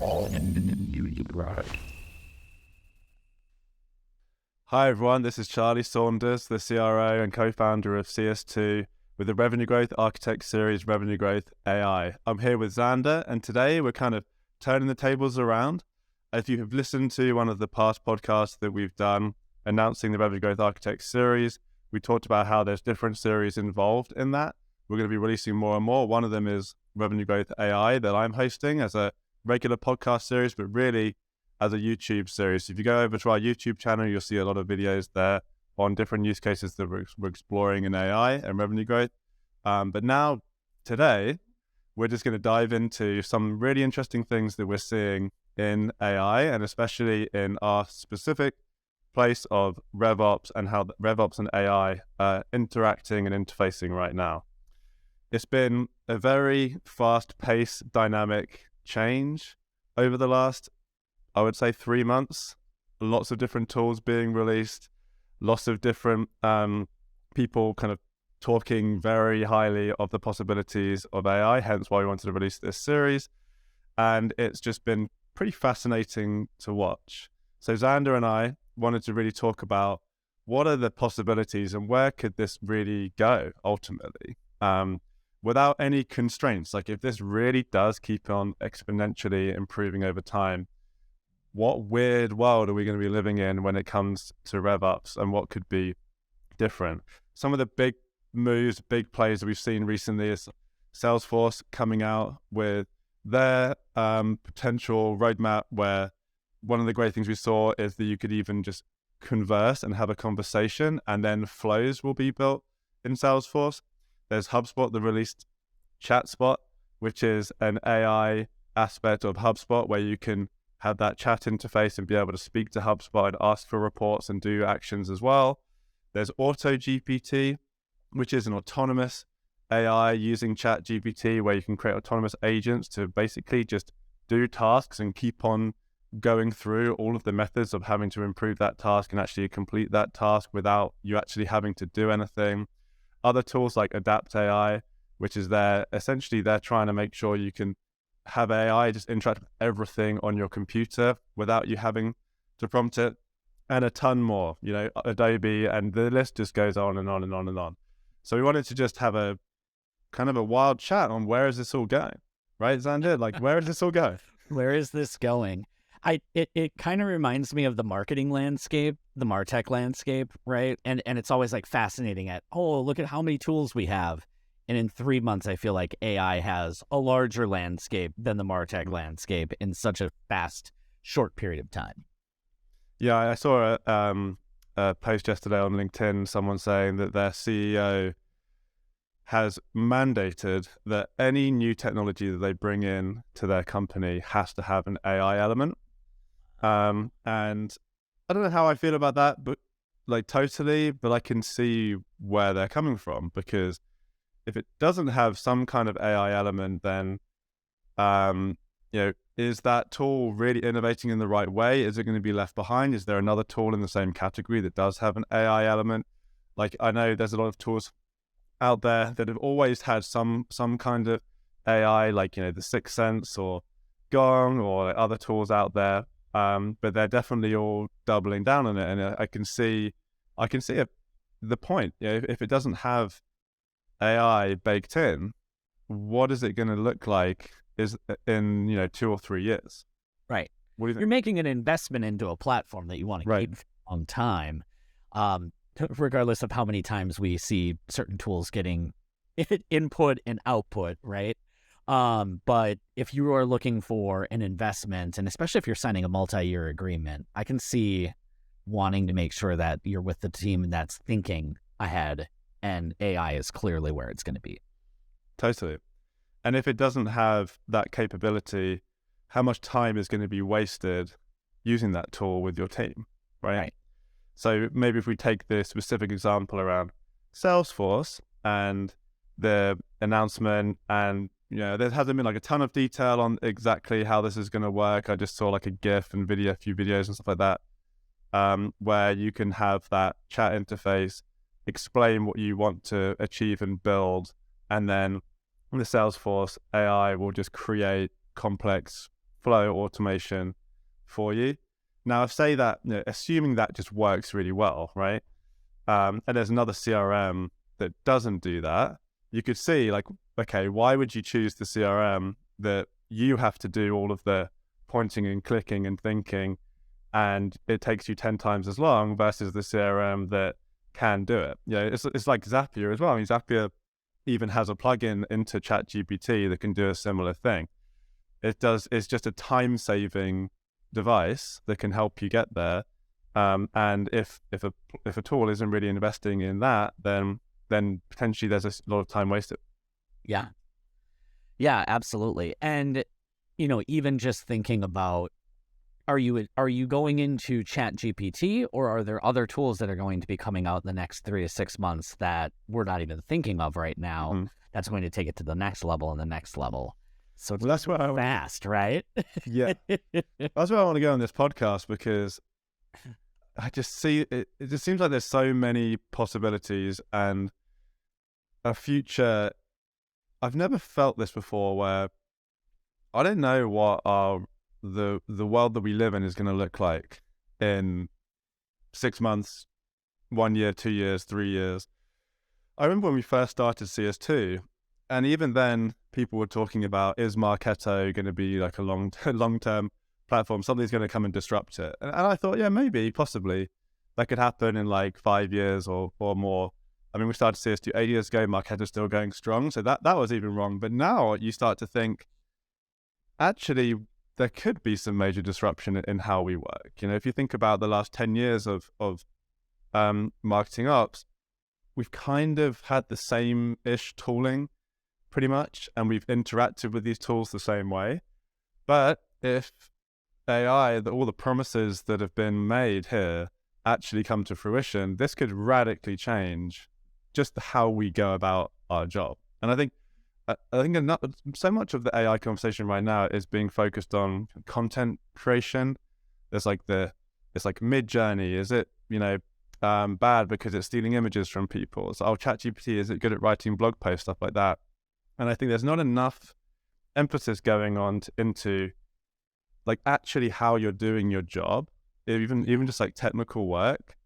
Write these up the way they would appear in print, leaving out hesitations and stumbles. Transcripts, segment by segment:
Hi everyone, this is Charlie Saunders, the CRO and co-founder of CS2 with the Revenue Growth Architect series Revenue Growth AI. I'm here with Xander, and today we're kind of turning the tables around. If you have listened to one of the past podcasts that we've done announcing the Revenue Growth Architect series, we talked about how there's different series involved in that. We're going to be releasing more and more. One of them is Revenue Growth AI that I'm hosting as a regular podcast series, but really as a YouTube series. If you go over to our YouTube channel, you'll see a lot of videos there on different use cases that we're exploring in AI and revenue growth. But now, today, we're just going to dive into some really interesting things that we're seeing in AI, and especially in our specific place of RevOps and how RevOps and AI are interacting and interfacing right now. It's been a very fast-paced, dynamic change over the last, I would say, 3 months. Lots of different tools being released, lots of different people kind of talking very highly of the possibilities of AI, hence why we wanted to release this series. And it's just been pretty fascinating to watch. So Xander and I wanted to really talk about what are the possibilities and where could this really go ultimately, without any constraints. Like if this really does keep on exponentially improving over time, what weird world are we going to be living in when it comes to RevOps, and what could be different? Some of the big moves, big plays that we've seen recently is Salesforce coming out with their potential roadmap, where one of the great things we saw is that you could even just converse and have a conversation, and then flows will be built in Salesforce. There's Hubspot that released Chatspot, which is an AI aspect of Hubspot where you can have that chat interface and be able to speak to Hubspot and ask for reports and do actions as well. There's AutoGPT, which is an autonomous AI using ChatGPT where you can create autonomous agents to basically just do tasks and keep on going through all of the methods of having to improve that task and actually complete that task without you actually having to do anything. Other tools like Adapt.ai, which is essentially they're trying to make sure you can have AI just interact with everything on your computer without you having to prompt it, and a ton more, Adobe, and the list just goes on and on and on and on. So we wanted to just have a kind of a wild chat on where is this all going, right, Xander? Like, where is this all going? Where is this going? It kind of reminds me of the marketing landscape, the MarTech landscape, right? And it's always like fascinating look at how many tools we have. And in 3 months, I feel like AI has a larger landscape than the MarTech landscape in such a fast, short period of time. Yeah, I saw a post yesterday on LinkedIn, someone saying that their CEO has mandated that any new technology that they bring in to their company has to have an AI element. And I don't know how I feel about that, but totally, but I can see where they're coming from, because if it doesn't have some kind of AI element, then, is that tool really innovating in the right way? Is it going to be left behind? Is there another tool in the same category that does have an AI element? Like, I know there's a lot of tools out there that have always had some kind of AI, like, the Sixth Sense or Gong or other tools out there. But they're definitely all doubling down on it. And I can see the point. If it doesn't have AI baked in, what is it going to look like in 2 or 3 years? Right. What do you think? You're making an investment into a platform that you want to keep for a long time, regardless of how many times we see certain tools getting input and output, right? But if you are looking for an investment, and especially if you're signing a multi-year agreement, I can see wanting to make sure that you're with the team that's thinking ahead, and AI is clearly where it's going to be. Totally. And if it doesn't have that capability, how much time is going to be wasted using that tool with your team, right? So maybe if we take the specific example around Salesforce and the announcement, and there hasn't been a ton of detail on exactly how this is going to work. I just saw a GIF and a few videos and stuff like that, where you can have that chat interface, explain what you want to achieve and build, and then the Salesforce AI will just create complex flow automation for you. Now, say that, assuming that just works really well, right? And there's another CRM that doesn't do that, you could see like, okay, why would you choose the CRM that you have to do all of the pointing and clicking and thinking, and it takes you 10 times as long versus the CRM that can do it? It's like Zapier as well. I mean, Zapier even has a plugin into ChatGPT that can do a similar thing. It's just a time-saving device that can help you get there. And if a tool isn't really investing in that, then potentially there's a lot of time wasted. Yeah, absolutely. And even just thinking about, are you going into ChatGPT, or are there other tools that are going to be coming out in the next 3 to 6 months that we're not even thinking of right now? That's going to take it to the next level and the next level. So that's what fast, right? Yeah, that's where I want to go on this podcast, because I just see it. It just seems like there's so many possibilities and a future. I've never felt this before, where I don't know what the world that we live in is going to look like in 6 months, 1 year, 2 years, 3 years. I remember when we first started CS2, and even then people were talking about, is Marketo going to be like a long-term platform? Something's going to come and disrupt it. And I thought, yeah, maybe, possibly, that could happen in like 5 years or more. I mean, we started CS2 8 years ago, Marketo's still going strong, so that was even wrong. But now you start to think, actually, there could be some major disruption in how we work. If you think about the last 10 years of marketing ops, we've kind of had the same-ish tooling, pretty much, and we've interacted with these tools the same way. But if AI, all the promises that have been made here actually come to fruition, this could radically change just how we go about our job. And I think so much of the AI conversation right now is being focused on content creation. There's like it's like mid-journey. Is it, bad because it's stealing images from people? So, ChatGPT, is it good at writing blog posts, stuff like that? And I think there's not enough emphasis going on into like actually how you're doing your job. Even just like technical work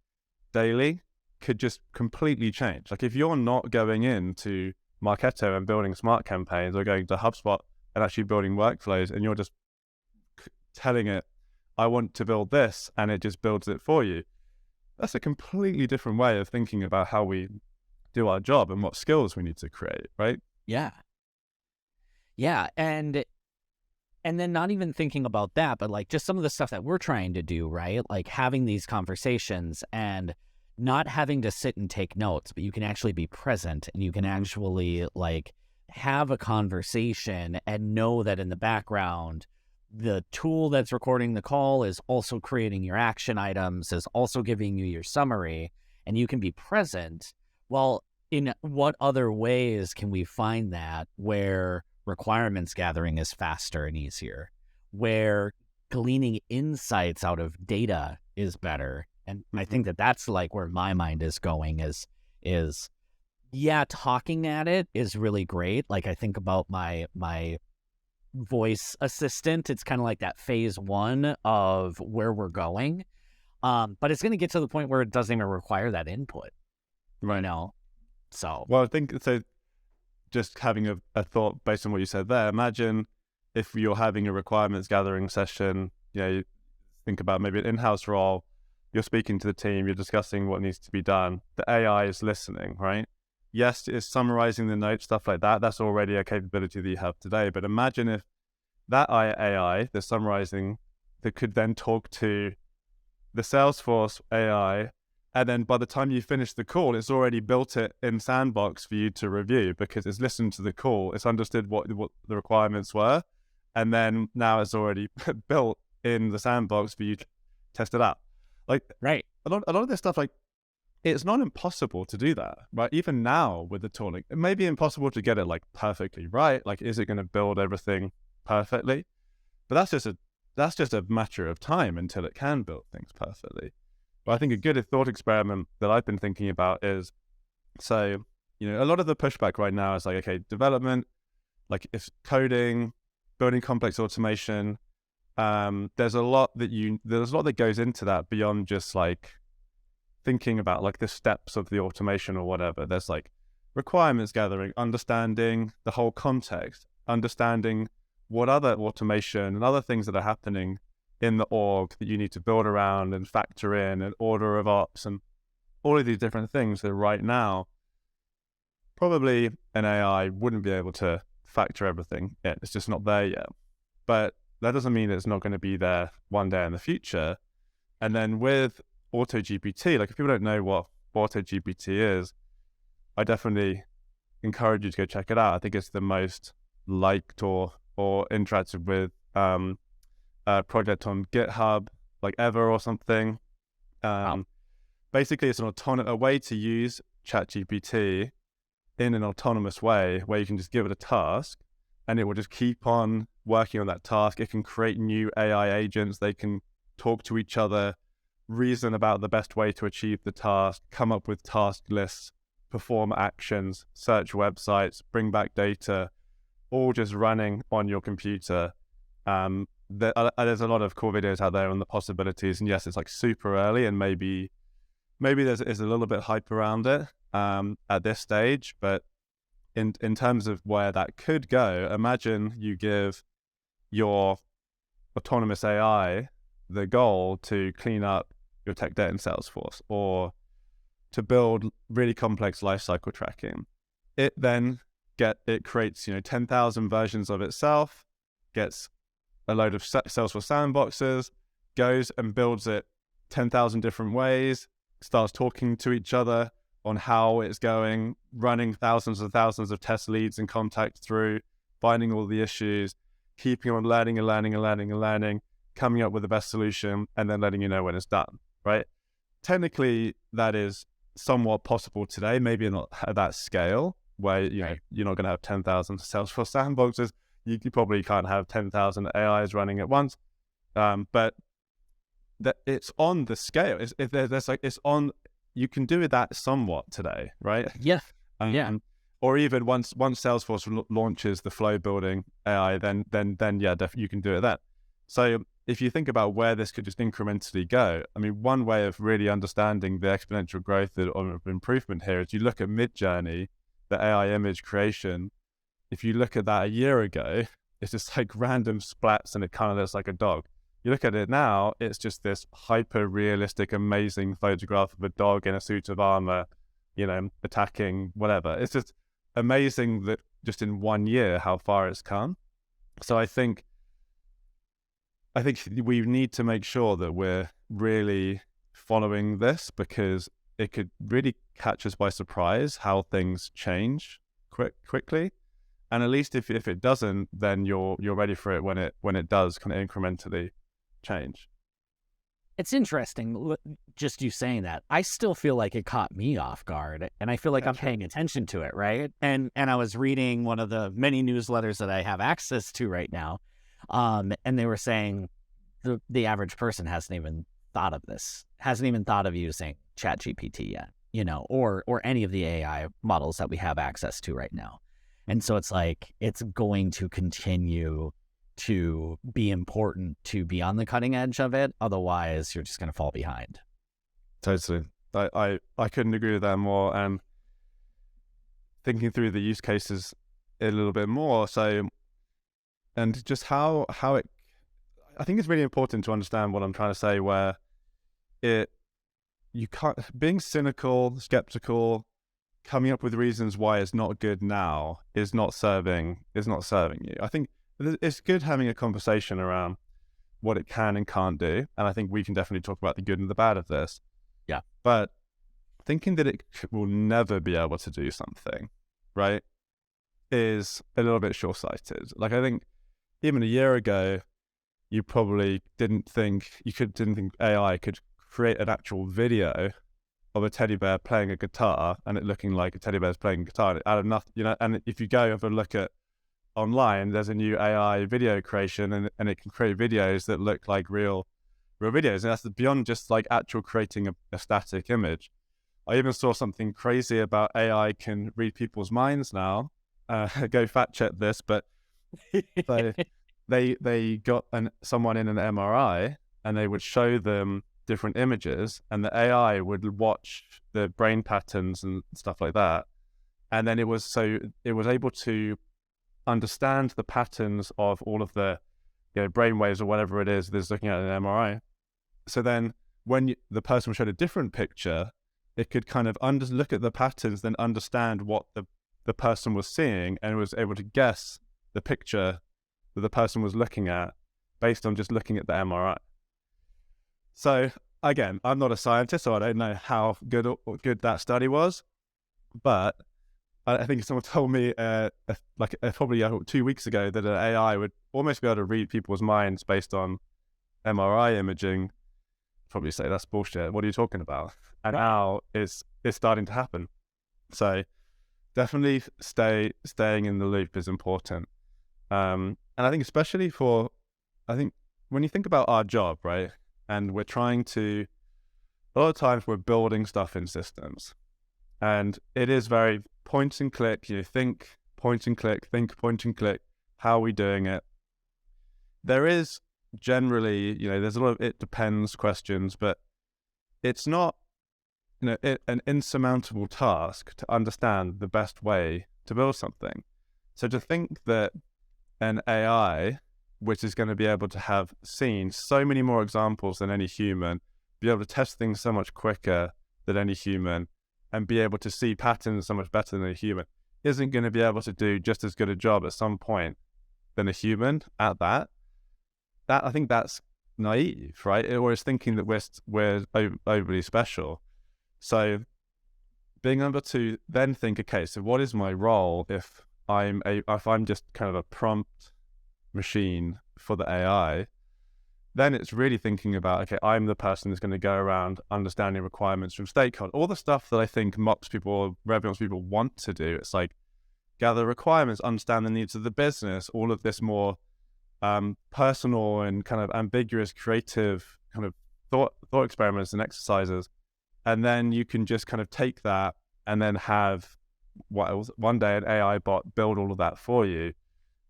daily could just completely change. Like if you're not going into Marketo and building smart campaigns, or going to HubSpot and actually building workflows, and you're just telling it, I want to build this, and it just builds it for you, that's a completely different way of thinking about how we do our job and what skills we need to create, right? Yeah, and then not even thinking about that, but like just some of the stuff that we're trying to do, right? Like having these conversations and not having to sit and take notes, but you can actually be present, and you can actually like have a conversation and know that in the background, the tool that's recording the call is also creating your action items, is also giving you your summary, and you can be present. Well, in what other ways can we find that where requirements gathering is faster and easier, where gleaning insights out of data is better? And I think that's like where my mind is going is talking at it is really great. Like I think about my voice assistant. It's kind of like that phase 1 of where we're going. But it's going to get to the point where it doesn't even require that input. Right now. So, well, I think so. Just having a thought based on what you said there. Imagine if you're having a requirements gathering session, you think about maybe an in-house role. You're speaking to the team, you're discussing what needs to be done. The AI is listening, right? Yes, it's summarizing the notes, stuff like that. That's already a capability that you have today. But imagine if that AI, the summarizing, that could then talk to the Salesforce AI, and then by the time you finish the call, it's already built it in Sandbox for you to review, because it's listened to the call, it's understood what the requirements were, and then now it's already built in the Sandbox for you to test it out. Like, right. A lot of this stuff, like, it's not impossible to do that, right? Even now with the tooling, it may be impossible to get it like perfectly right. Like, is it going to build everything perfectly? But that's just a matter of time until it can build things perfectly. But I think a good thought experiment that I've been thinking about is, so, a lot of the pushback right now is like, okay, development, like it's coding, building complex automation, there's a lot that goes into that beyond just like thinking about like the steps of the automation or whatever. There's like requirements gathering, understanding the whole context, understanding what other automation and other things that are happening in the org that you need to build around and factor in, and order of ops and all of these different things that right now probably an AI wouldn't be able to factor everything in. It's just not there yet. But that doesn't mean it's not going to be there one day in the future. And then with AutoGPT, like if people don't know what AutoGPT is, I definitely encourage you to go check it out. I think it's the most liked or interacted with project on GitHub, like ever or something. Basically, it's a way to use ChatGPT in an autonomous way where you can just give it a task and it will just keep on working on that task. It can create new AI agents. They can talk to each other, reason about the best way to achieve the task, come up with task lists, perform actions, search websites, bring back data, all just running on your computer. There's a lot of cool videos out there on the possibilities. And yes, it's like super early, and maybe there's a little bit hype around it at this stage. But in terms of where that could go, imagine you give your autonomous AI the goal to clean up your tech debt in Salesforce, or to build really complex lifecycle tracking. It then creates 10,000 versions of itself, gets a load of Salesforce sandboxes, goes and builds it 10,000 different ways, starts talking to each other on how it's going, running thousands and thousands of test leads and contacts through, finding all the issues, keeping on learning, coming up with the best solution, and then letting you know when it's done, right? Technically, that is somewhat possible today, maybe not at that scale, where you're not going to have 10,000 Salesforce sandboxes. You probably can't have 10,000 AIs running at once, but that it's on the scale. You can do that somewhat today, right? Yeah. Or even once Salesforce launches the flow building AI, then you can do it then. So if you think about where this could just incrementally go, I mean, one way of really understanding the exponential growth of improvement here is you look at Midjourney, the AI image creation. If you look at that a year ago, it's just like random splats and it kind of looks like a dog. You look at it now, it's just this hyper realistic, amazing photograph of a dog in a suit of armor, attacking whatever. It's just amazing that just in 1 year, how far it's come. So I think we need to make sure that we're really following this, because it could really catch us by surprise how things change quickly. And at least if it doesn't, then you're ready for it when it does kind of incrementally change. It's interesting, just you saying that. I still feel like it caught me off guard, and I feel like I'm paying attention to it, right? And I was reading one of the many newsletters that I have access to right now, and they were saying the average person hasn't even thought of this, hasn't even thought of using ChatGPT yet, or any of the AI models that we have access to right now. And so it's like, it's going to continue to be important to be on the cutting edge of it. Otherwise, you're just going to fall behind. Totally. I couldn't agree with that more. And thinking through the use cases a little bit more. So, and just how it, I think it's really important to understand what I'm trying to say, where you can't, being cynical, skeptical, coming up with reasons why it's not good now is not serving you. I think it's good having a conversation around what it can and can't do. And I think we can definitely talk about the good and the bad of this. Yeah. But thinking that it will never be able to do something, right, is a little bit short-sighted. Like, I think even a year ago, you probably didn't think AI could create an actual video of a teddy bear playing a guitar and it looking like a teddy bear's playing guitar out of nothing, and if you go have a look at online, there's a new AI video creation and it can create videos that look like real videos. And that's beyond just like actual creating a static image. I even saw something crazy about AI can read people's minds now. Go fact check this, but so they got someone in an MRI, and they would show them different images, and the AI would watch the brain patterns and stuff like that, and then it was able to understand the patterns of all of the brain waves or whatever it is that's looking at an MRI. So then when the person was showed a different picture, it could kind of look at the patterns, then understand what the person was seeing, and was able to guess the picture that the person was looking at based on just looking at the MRI. So again, I'm not a scientist, so I don't know how good that study was, but I think someone told me probably 2 weeks ago that an AI would almost be able to read people's minds based on MRI imaging. Probably say that's bullshit. What are you talking about? And now it's starting to happen. So definitely staying in the loop is important. And I think especially when you think about our job, right? And we're trying to, a lot of times we're building stuff in systems, and it is very point and click. You think point and click, how are we doing it? There is generally, there's a lot of it depends questions, but it's not, an insurmountable task to understand the best way to build something. So to think that an AI, which is going to be able to have seen so many more examples than any human, be able to test things so much quicker than any human, and be able to see patterns so much better than a human, isn't going to be able to do just as good a job at some point than a human at that. I think that's naive, right? Or is thinking that we're overly special. So being able to then think, okay, so what is my role if I'm just kind of a prompt machine for the AI? Then it's really thinking about, okay, I'm the person that's going to go around understanding requirements from stakeholders, all the stuff that I think MOps people or RevOps people want to do. It's like gather requirements, understand the needs of the business, all of this more personal and kind of ambiguous, creative kind of thought experiments and exercises. And then you can just kind of take that and then have one day an AI bot build all of that for you,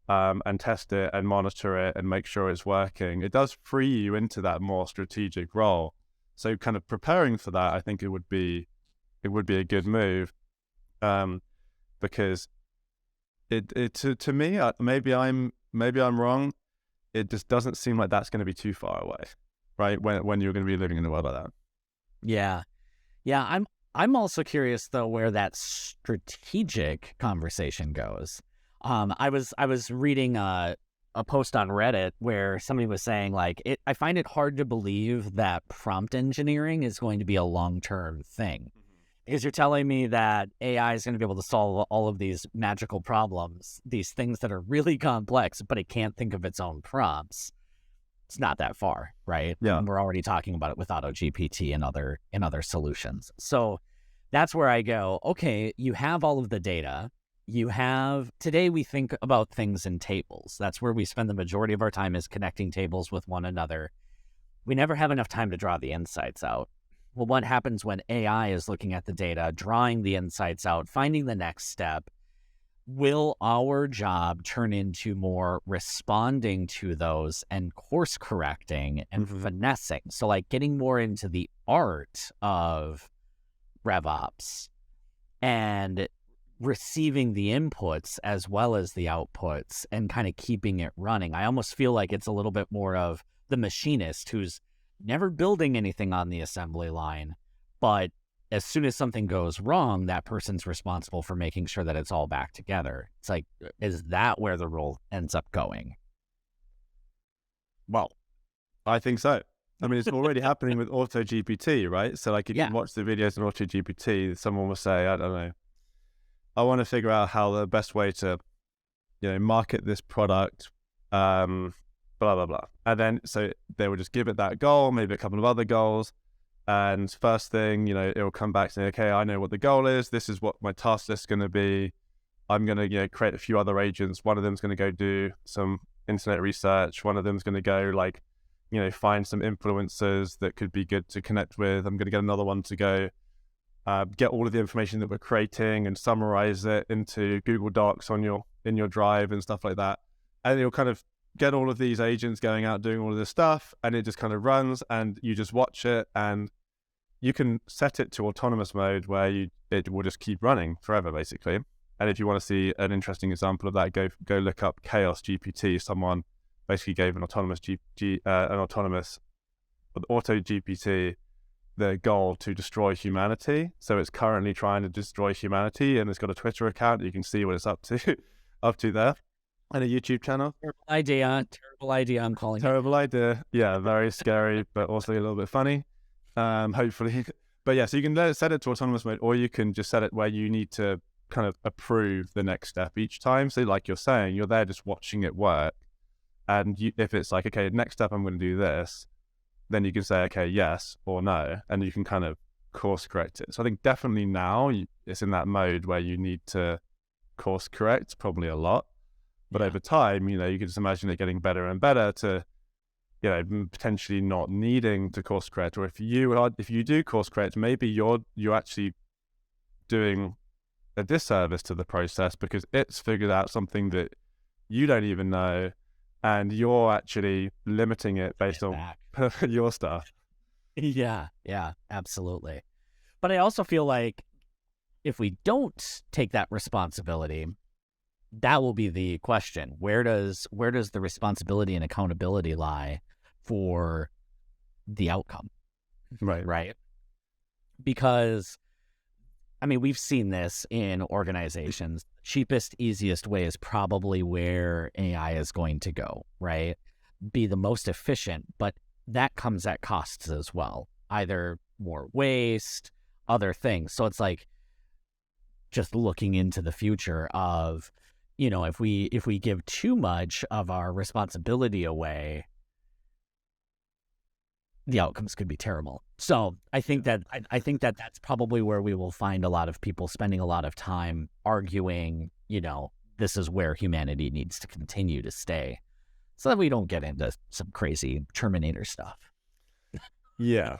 and test it and monitor it and make sure it's working. It does free you into that more strategic role. So kind of preparing for that, I think it would be a good move, because to me, maybe I'm wrong. It just doesn't seem like that's going to be too far away, right? When you're going to be living in a world like that. Yeah. I'm also curious though where that strategic conversation goes. I was reading a post on Reddit where somebody was saying I find it hard to believe that prompt engineering is going to be a long-term thing. Because you're telling me that AI is going to be able to solve all of these magical problems, these things that are really complex, but it can't think of its own prompts. It's not that far, right? Yeah. And we're already talking about it with AutoGPT and other solutions. So that's where I go, okay, you have all of the data. Today we think about things in tables. That's where we spend the majority of our time, is connecting tables with one another. We never have enough time to draw the insights out. Well, what happens when AI is looking at the data, drawing the insights out, finding the next step? Will our job turn into more responding to those and course correcting and finessing? So getting more into the art of RevOps and receiving the inputs as well as the outputs and kind of keeping it running. I almost feel like it's a little bit more of the machinist who's never building anything on the assembly line, but as soon as something goes wrong, that person's responsible for making sure that it's all back together. It's is that where the role ends up going? Well, I think so. I mean, it's already happening with AutoGPT, right? So if you watch the videos on AutoGPT, someone will say, I don't know, I want to figure out how the best way to, market this product, blah, blah, blah. And then, so they will just give it that goal, maybe a couple of other goals. And first thing, it will come back to say, okay, I know what the goal is. This is what my task list is going to be. I'm going to, create a few other agents. One of them is going to go do some internet research. One of them is going to go find some influencers that could be good to connect with. I'm going to get another one to go get all of the information that we're creating and summarize it into Google Docs in your drive and stuff like that. And it'll kind of get all of these agents going out doing all of this stuff, and it just kind of runs, and you just watch it, and you can set it to autonomous mode where it will just keep running forever, basically. And if you want to see an interesting example of that, go look up Chaos GPT. Someone basically gave an autonomous AutoGPT the goal to destroy humanity. So it's currently trying to destroy humanity, and it's got a Twitter account. You can see what it's up to there, and a YouTube channel. Terrible idea. I'm calling terrible idea. Yeah, very scary, but also a little bit funny. Hopefully, but yeah. So you can set it to autonomous mode, or you can just set it where you need to kind of approve the next step each time. So like you're saying, you're there just watching it work, and if it's like, okay, next step I'm going to do this, then you can say, okay, yes or no, and you can kind of course correct it. So I think definitely now it's in that mode where you need to course correct probably a lot, but over time, you can just imagine it getting better and better to, potentially not needing to course correct. Or if you do course correct, maybe you're actually doing a disservice to the process because it's figured out something that you don't even know, and you're actually limiting it based on your stuff. Yeah, absolutely. But I also feel like if we don't take that responsibility, that will be the question. Where does the responsibility and accountability lie for the outcome? Right. Because, I mean, we've seen this in organizations. Cheapest, easiest way is probably where AI is going to go, right? Be the most efficient, but that comes at costs as well. Either more waste, other things. So it's like just looking into the future of, if we give too much of our responsibility away, the outcomes could be terrible. So I think that that's probably where we will find a lot of people spending a lot of time arguing, this is where humanity needs to continue to stay, so that we don't get into some crazy Terminator stuff. Yeah.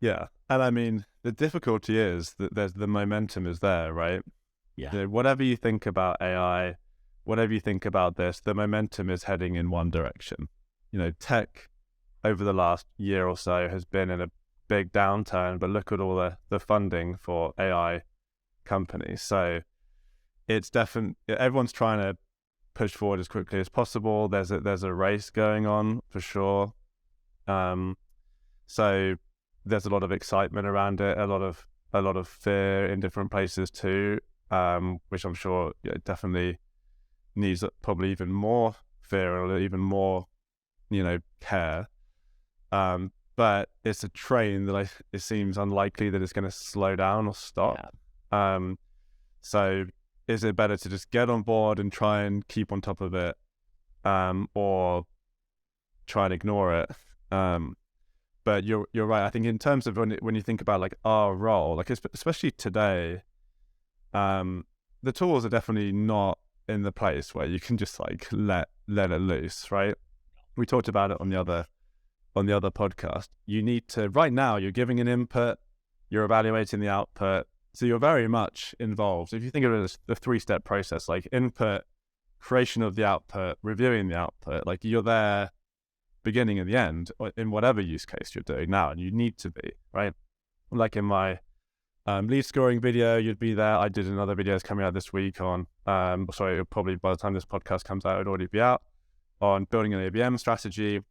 And I mean, the difficulty is that the momentum is there, right? Yeah. Whatever you think about AI, whatever you think about this, the momentum is heading in one direction. Tech over the last year or so has been in a big downturn, but look at all the funding for AI companies. So it's definitely, everyone's trying to push forward as quickly as possible. There's a race going on for sure. So there's a lot of excitement around it, a lot of fear in different places too, which I'm sure definitely needs probably even more fear or even more, care. But it's a train that it seems unlikely that it's going to slow down or stop. Yeah. So is it better to just get on board and try and keep on top of it, or try and ignore it? But you're right. I think in terms of when you think about like our role, like especially today, the tools are definitely not in the place where you can just like let it loose, right? We talked about it on the other podcast. You need to, right now, you're giving an input, you're evaluating the output, so you're very much involved. If you think of it as the 3-step process, like input, creation of the output, reviewing the output, like you're there beginning and the end in whatever use case you're doing now, and you need to be, right? Like in my lead scoring video, you'd be there. I did another video that's coming out this week on, it'll probably, by the time this podcast comes out, it'll already be out, on building an ABM strategy.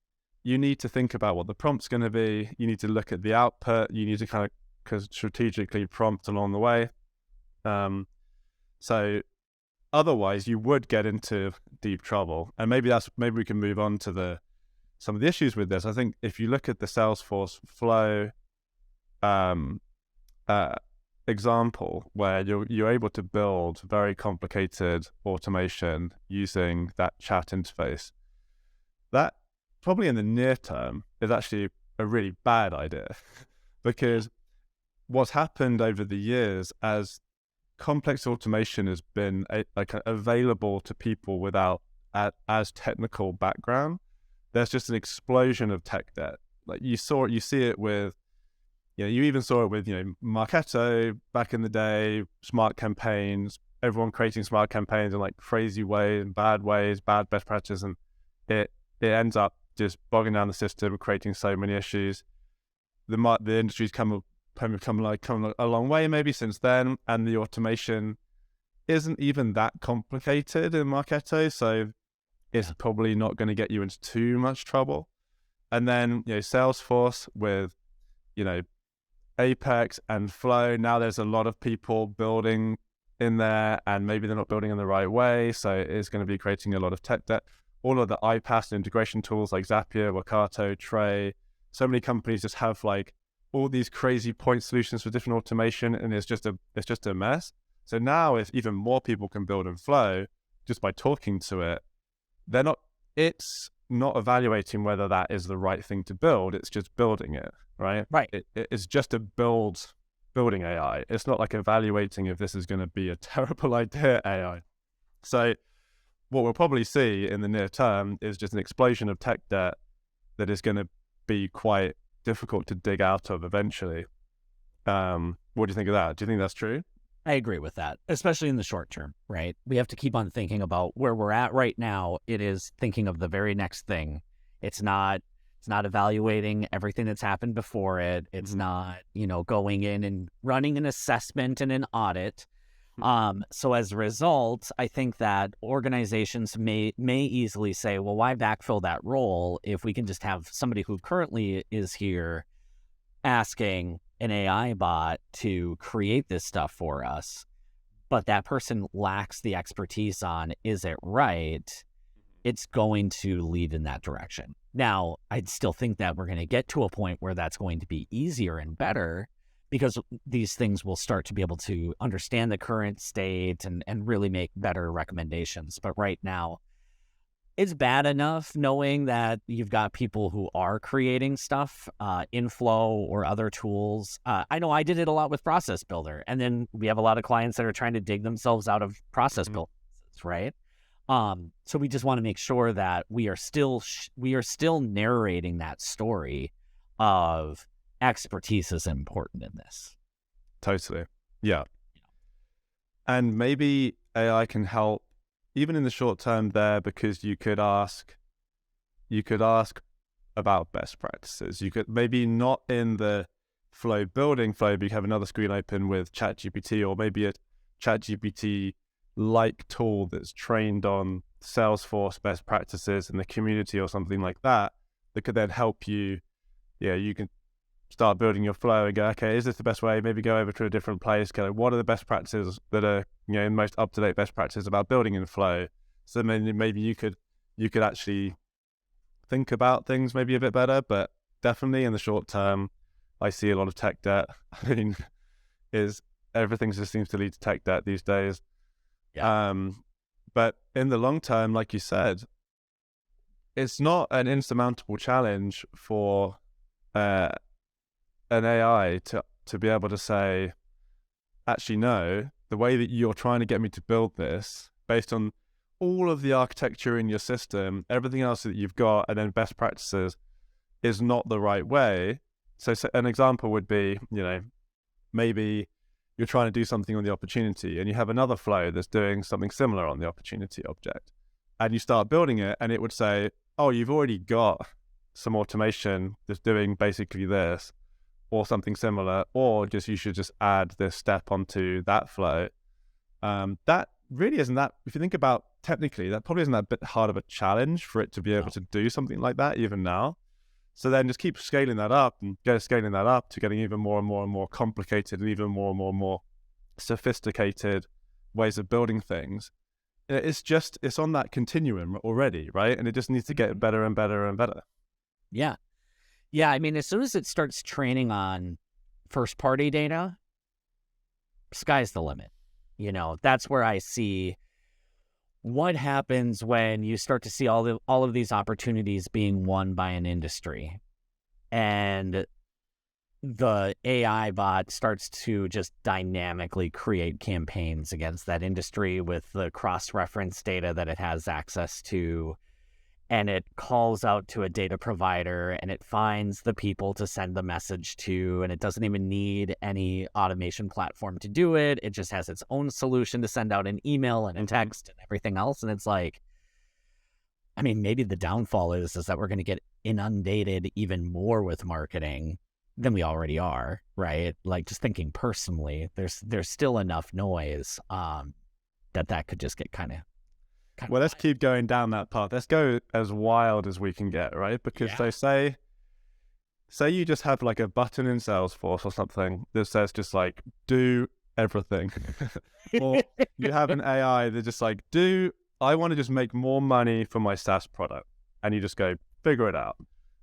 You need to think about what the prompt's going to be. You need to look at the output. You need to kind of strategically prompt along the way. So otherwise you would get into deep trouble. And maybe we can move on to some of the issues with this. I think if you look at the Salesforce flow example, where you're able to build very complicated automation using that chat interface, that probably in the near term is actually a really bad idea, because what's happened over the years as complex automation has been available to people without as technical background, there's just an explosion of tech debt. Like you see it with, you even saw it with, Marketo back in the day, smart campaigns, everyone creating smart campaigns in like crazy ways and bad best practices. And it ends up just bogging down the system, creating so many issues. The industry's come a long way maybe since then, and the automation isn't even that complicated in Marketo, so it's probably not going to get you into too much trouble. And then, Salesforce with, Apex and Flow, now there's a lot of people building in there, and maybe they're not building in the right way, so it's going to be creating a lot of tech debt. All of the iPaaS and integration tools like Zapier, Workato, Tray, so many companies just have like all these crazy point solutions for different automation, and it's just a mess. So now if even more people can build in Flow just by talking to it, it's not evaluating whether that is the right thing to build, it's just building it, right? Right. It's just a building AI. It's not like evaluating if this is going to be a terrible idea AI. So what we'll probably see in the near term is just an explosion of tech debt that is going to be quite difficult to dig out of eventually. What do you think of that? Do you think that's true? I agree with that, especially in the short term, right? We have to keep on thinking about where we're at right now. It is thinking of the very next thing. It's not evaluating everything that's happened before it. It's not, going in and running an assessment and an audit. So as a result, I think that organizations may easily say, well, why backfill that role if we can just have somebody who currently is here asking an AI bot to create this stuff for us, but that person lacks the expertise on, is it right? It's going to lead in that direction. Now, I'd still think that we're going to get to a point where that's going to be easier and better, because these things will start to be able to understand the current state and really make better recommendations. But right now, it's bad enough knowing that you've got people who are creating stuff in Flow or other tools. I know I did it a lot with Process Builder, and then we have a lot of clients that are trying to dig themselves out of Process Builder, right? So we just want to make sure that we are still narrating that story of expertise is important in this. Totally. Yeah. And maybe AI can help even in the short term there, because you could ask about best practices. You could maybe not in the Flow building flow, but you have another screen open with ChatGPT, or maybe a ChatGPT like tool that's trained on Salesforce best practices in the community or something like that could then help you. Yeah, you can start building your flow and go, okay, is this the best way? Maybe go over to a different place. Go, what are the best practices that are, most up-to-date best practices about building in Flow? So maybe you could actually think about things maybe a bit better. But definitely in the short term, I see a lot of tech debt. I mean, everything just seems to lead to tech debt these days. Yeah. But in the long term, like you said, it's not an insurmountable challenge for an AI to be able to say, actually, no, the way that you're trying to get me to build this, based on all of the architecture in your system, everything else that you've got, and then best practices, is not the right way. So an example would be, maybe you're trying to do something on the opportunity and you have another flow that's doing something similar on the opportunity object, and you start building it, and it would say, oh, you've already got some automation that's doing basically this or something similar, or you should just add this step onto that flow. That really isn't that, if you think about technically, that probably isn't that bit hard of a challenge for it to be able to do something like that even now. So then just keep scaling that up to getting even more and more and more complicated and even more and more and more sophisticated ways of building things. It's on that continuum already, right? And it just needs to get better and better and better. Yeah. Yeah. I mean, as soon as it starts training on first party data, sky's the limit. That's where I see what happens when you start to see all of these opportunities being won by an industry, and the AI bot starts to just dynamically create campaigns against that industry with the cross-reference data that it has access to, and it calls out to a data provider and it finds the people to send the message to, and it doesn't even need any automation platform to do it. It just has its own solution to send out an email and a text and everything else. And it's like, I mean, maybe the downfall is that we're going to get inundated even more with marketing than we already are, right? Like, just thinking personally, there's still enough noise that could just get kind of well, let's keep going down that path. Let's go as wild as we can get, right? Because they say you just have like a button in Salesforce or something that says just like do everything. Or you have an AI that just like I want to just make more money for my SaaS product, and you just go figure it out.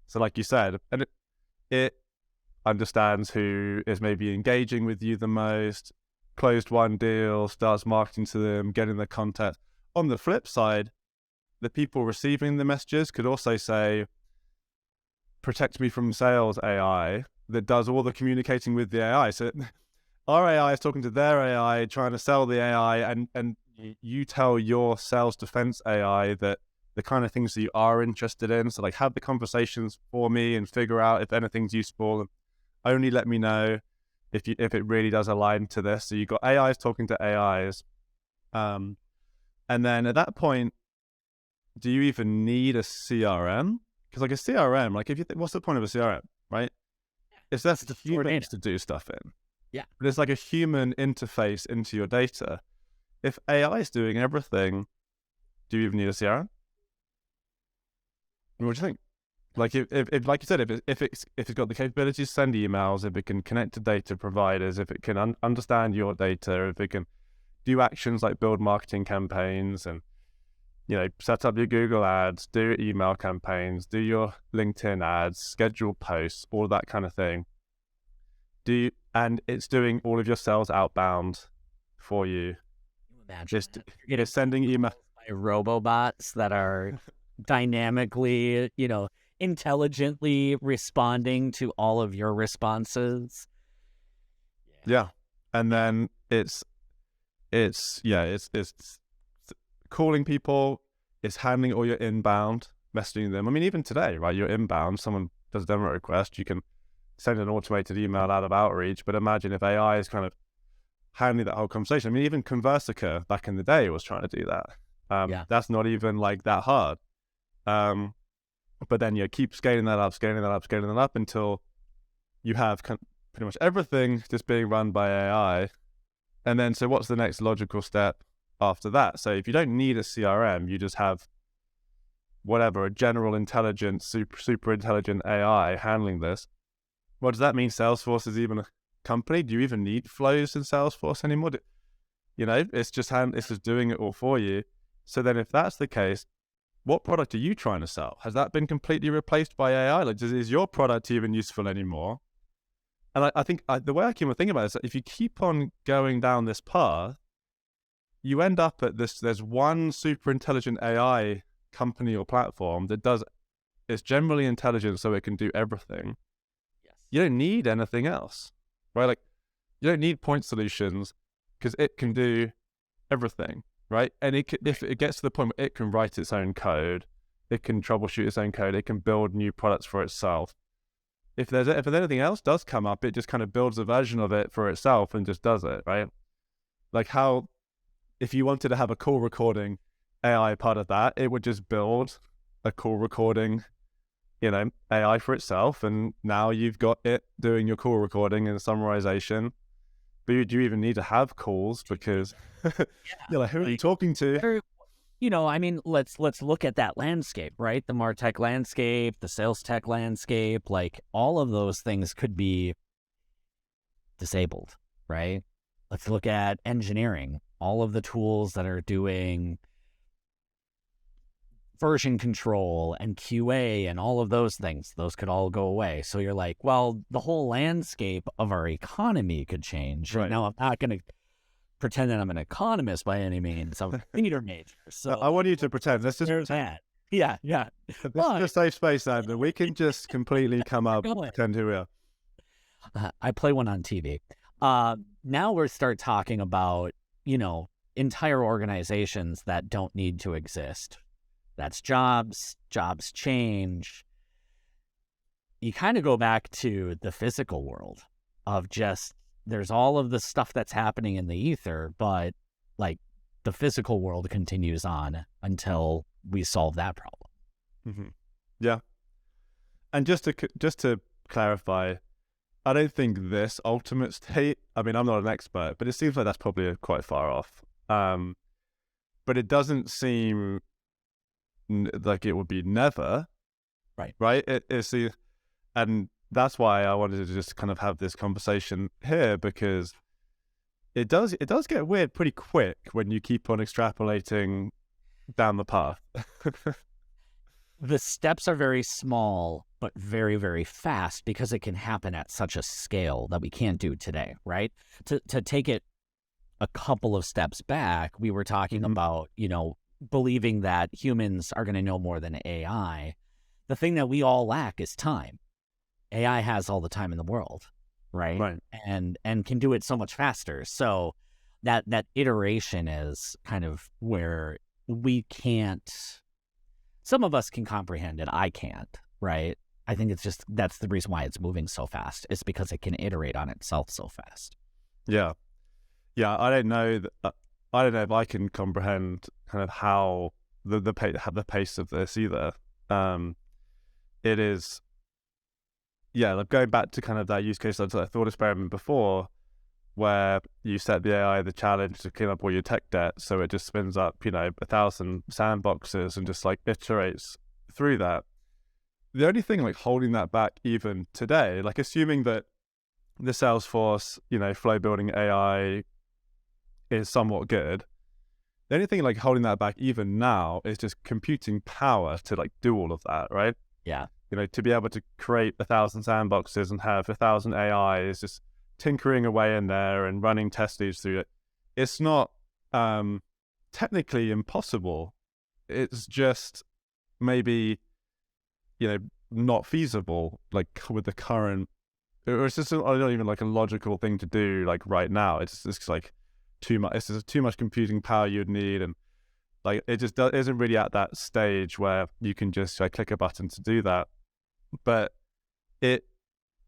So like you said, and it understands who is maybe engaging with you the most, closed one deal, starts marketing to them, getting the content. On the flip side, the people receiving the messages could also say, protect me from sales AI that does all the communicating with the AI. So our AI is talking to their AI, trying to sell the AI, and you tell your sales defense AI that the kind of things that you are interested in. So like have the conversations for me and figure out if anything's useful, and only let me know if it really does align to this. So you've got AIs talking to AIs. And then at that point, do you even need a CRM? Because like a CRM, like if you what's the point of a CRM, right? It's that's the humans to do stuff in. Yeah. But it's like a human interface into your data. If AI is doing everything, do you even need a CRM? What do you think? Like if like you said, if it's got the capability to send emails, if it can connect to data providers, if it can understand your data, if it can do actions like build marketing campaigns and, you know, set up your Google ads, do email campaigns, do your LinkedIn ads, schedule posts, all that kind of thing. And it's doing all of your sales outbound for you. Imagine it's sending email by robobots that are dynamically, intelligently responding to all of your responses. Yeah. And then it's calling people, it's handling all your inbound, messaging them. I mean, even today, right? You're inbound, someone does a demo request, you can send an automated email out of outreach, but imagine if AI is kind of handling that whole conversation. I mean, even Conversica back in the day was trying to do that. That's not even like that hard. But then you keep scaling that up until you have pretty much everything just being run by AI. And then, so what's the next logical step after that? So if you don't need a CRM, you just have whatever, a general intelligent, super intelligent AI handling this. What does that mean? Salesforce is even a company? Do you even need flows in Salesforce anymore? It's just doing it all for you. So then if that's the case, what product are you trying to sell? Has that been completely replaced by AI? Like, is your product even useful anymore? And I think the way I keep on thinking about it is that if you keep on going down this path, you end up at this, there's one super intelligent AI company or platform that it's generally intelligent so it can do everything. Yes. You don't need anything else, right? Like, you don't need point solutions because it can do everything, right? And if it gets to the point where it can write its own code, it can troubleshoot its own code, it can build new products for itself. If anything else does come up, it just kind of builds a version of it for itself and just does it, right? Like how, if you wanted to have a call recording AI part of that, it would just build a call recording, AI for itself. And now you've got it doing your call recording and summarization. But do you even need to have calls? Because you're like, who are you talking to? Let's look at that landscape, right? The MarTech landscape, the sales tech landscape, like all of those things could be disabled, right? Let's look at engineering, all of the tools that are doing version control and QA and all of those things, those could all go away. So you're like, well, the whole landscape of our economy could change. Right. Now, I'm not going to pretend that I'm an economist by any means. I'm a theater major. So I want you to pretend. Let's just that. Yeah. This is a safe space, Andrew. We can just completely come up and pretend who we are. I play one on TV. Now we start talking about, entire organizations that don't need to exist. That's jobs change. You kind of go back to the physical world of just, there's all of the stuff that's happening in the ether, but like the physical world continues on until we solve that problem. Yeah. And just to clarify, I don't think this ultimate state, I mean, I'm not an expert, but it seems like that's probably quite far off. But it doesn't seem like it would be never, right? And that's why I wanted to just kind of have this conversation here, because it does get weird pretty quick when you keep on extrapolating down the path. The steps are very small, but very, very fast, because it can happen at such a scale that we can't do today, right? To take it a couple of steps back, we were talking about, believing that humans are going to know more than AI. The thing that we all lack is time. AI has all the time in the world, right? And can do it so much faster. So that iteration is kind of where we can't. Some of us can comprehend it. I can't, right? I think it's just, that's the reason why it's moving so fast. It's because it can iterate on itself so fast. Yeah. I don't know if I can comprehend kind of how the pace of this either. It is, like going back to kind of that use case, that thought experiment before, where you set the AI the challenge to clean up all your tech debt, so it just spins up 1,000 sandboxes and just like iterates through that. The only thing like holding that back even today, like assuming that the Salesforce flow building AI is somewhat good, the only thing like holding that back even now is just computing power to like do all of that, right? Yeah. To be able to create 1,000 sandboxes and have 1,000 AIs just tinkering away in there and running test leads through it. It's not technically impossible. It's just maybe, not feasible, like with the current, or it's just not even like a logical thing to do like right now. It's like too much. It's just too much computing power you'd need, and like it just isn't really at that stage where you can just like click a button to do that. But it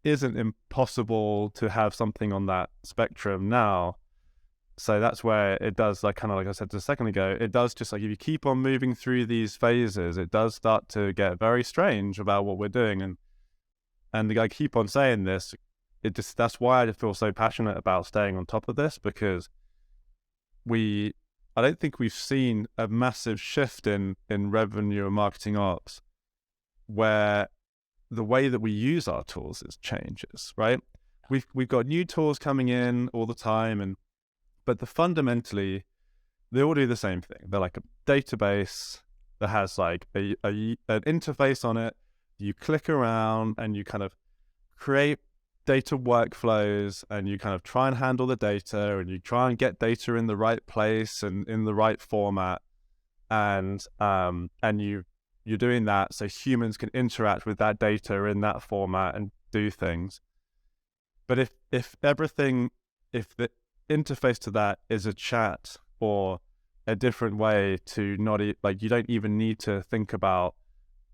isn't impossible to have something on that spectrum now. So that's where it does, like kind of like I said just a second ago, it does just like if you keep on moving through these phases, it does start to get very strange about what we're doing. And I keep on saying this, that's why I feel so passionate about staying on top of this, because I don't think we've seen a massive shift in revenue and marketing ops where the way that we use our tools changes, right? We've got new tools coming in all the time, but fundamentally they all do the same thing. They're like a database that has like an interface on it. You click around and you kind of create data workflows, and you kind of try and handle the data, and you try and get data in the right place and in the right format, and you're doing that so humans can interact with that data in that format and do things. But if the interface to that is a chat or a different way to not like you don't even need to think about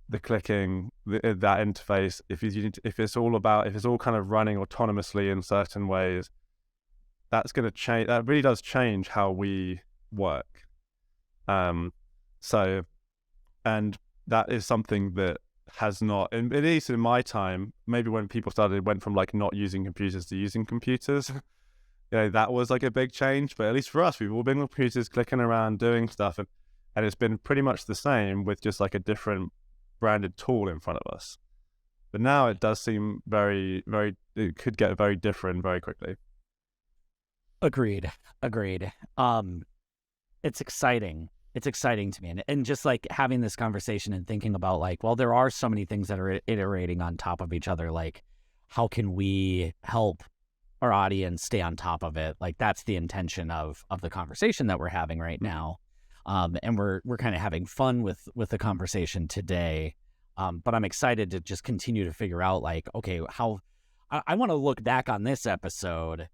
the clicking that interface. If it's all kind of running autonomously in certain ways, that's going to change. That really does change how we work. So, and that is something that has not, at least in my time, maybe when people went from like not using computers to using computers, that was like a big change. But at least for us, we've all been with computers clicking around doing stuff, and it's been pretty much the same with just like a different branded tool in front of us. But now it does seem very, very, it could get very different very quickly. Agreed. It's exciting. It's exciting to me. And just like having this conversation and thinking about like, well, there are so many things that are iterating on top of each other. Like, how can we help our audience stay on top of it? Like, that's the intention of the conversation that we're having right now. And we're kind of having fun with the conversation today. But I'm excited to just continue to figure out like, okay, how I want to look back on this episode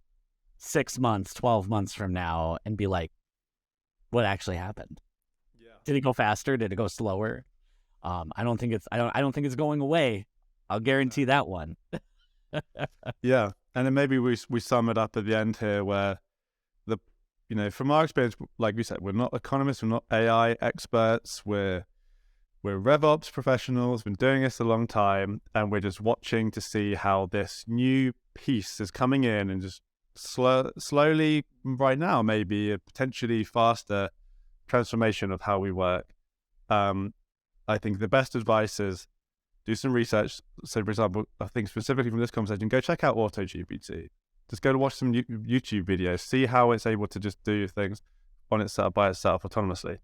6 months, 12 months from now and be like, what actually happened? Yeah. Did it go faster? Did it go slower? I don't think it's going away. I'll guarantee that one. Yeah. And then maybe we sum it up at the end here where from our experience, like we said, we're not economists, we're not AI experts, we're We're RevOps professionals, been doing this a long time, and we're just watching to see how this new piece is coming in and just slowly, right now, maybe a potentially faster transformation of how we work. I think the best advice is do some research. So, for example, I think specifically from this conversation, go check out AutoGPT. Just go to watch some YouTube videos, see how it's able to just do things on itself by itself autonomously.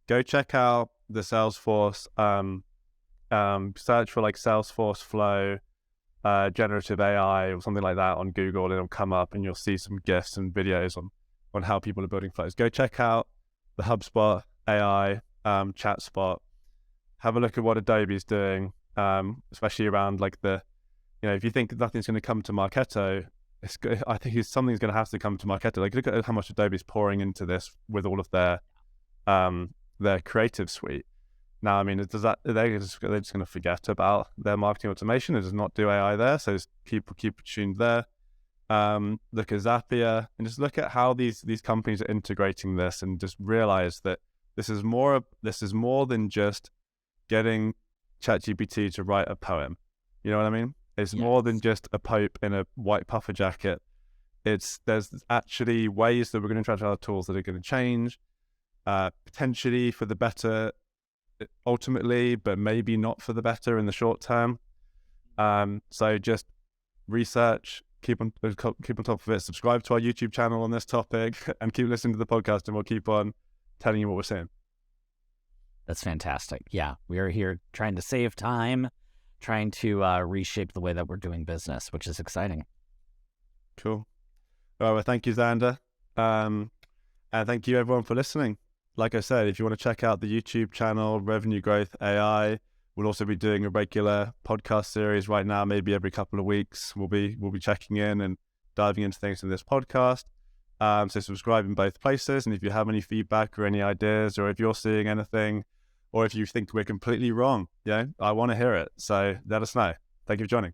Go check out the Salesforce, search for like Salesforce Flow, generative AI or something like that on Google, and it'll come up and you'll see some GIFs and videos on how people are building flows. Go check out the Hubspot AI, Chatspot. Have a look at what Adobe's doing, especially around like if you think nothing's going to come to Marketo, I think something's going to have to come to Marketo. Like look at how much Adobe's pouring into this with all of their creative suite. Now, I mean, they're just going to forget about their marketing automation and just not do AI there. So just keep tuned there. Look at Zapier and just look at how these companies are integrating this, and just realize that this is more than just getting ChatGPT to write a poem. You know what I mean? It's more than just a pope in a white puffer jacket. There's actually ways that we're going to try out tools that are going to change, potentially for the better ultimately, but maybe not for the better in the short term. So just research, keep on top of it, subscribe to our YouTube channel on this topic, and keep listening to the podcast, and we'll keep on telling you what we're seeing. That's fantastic. Yeah, we are here trying to save time, trying to reshape the way that we're doing business, which is exciting. Cool. All right, well, thank you, Xander. And thank you, everyone, for listening. Like I said, if you want to check out the YouTube channel, Revenue Growth AI, we'll also be doing a regular podcast series right now, maybe every couple of weeks. We'll be checking in and diving into things in this podcast. So subscribe in both places. And if you have any feedback or any ideas, or if you're seeing anything, or if you think we're completely wrong, I want to hear it. So let us know. Thank you for joining.